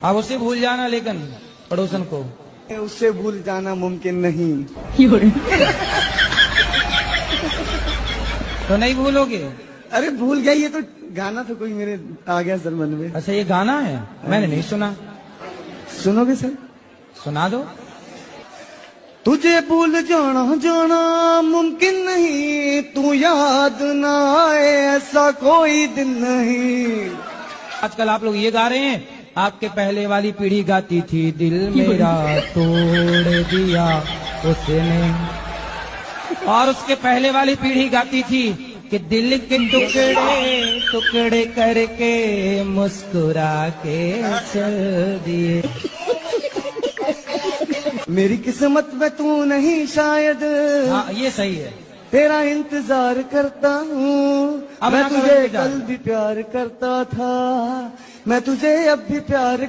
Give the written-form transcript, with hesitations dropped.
आप उससे भूल जाना, लेकिन पड़ोसन को उससे भूल जाना मुमकिन नहीं। तो नहीं भूलोगे? अरे भूल गया, ये तो गाना तो कोई मेरे आ गया सर मन में। अच्छा, ये गाना है, मैंने नहीं सुना। सुनोगे सर? सुना दो। तुझे भूल जाना जाना मुमकिन नहीं, तू याद ना आए ऐसा कोई दिन नहीं। आजकल आप लोग ये गा रहे हैं, आपके पहले वाली पीढ़ी गाती थी, दिल मेरा तोड़ दिया उसने, और उसके पहले वाली पीढ़ी गाती थी कि दिल के टुकड़े टुकड़े करके मुस्कुरा के चल दिए। मेरी किस्मत में तू नहीं शायद, हाँ ये सही है। तेरा इंतजार करता हूँ, अब मैं ना करो तुझे इंतजार। कल भी प्यार करता था, मैं तुझे अब भी प्यार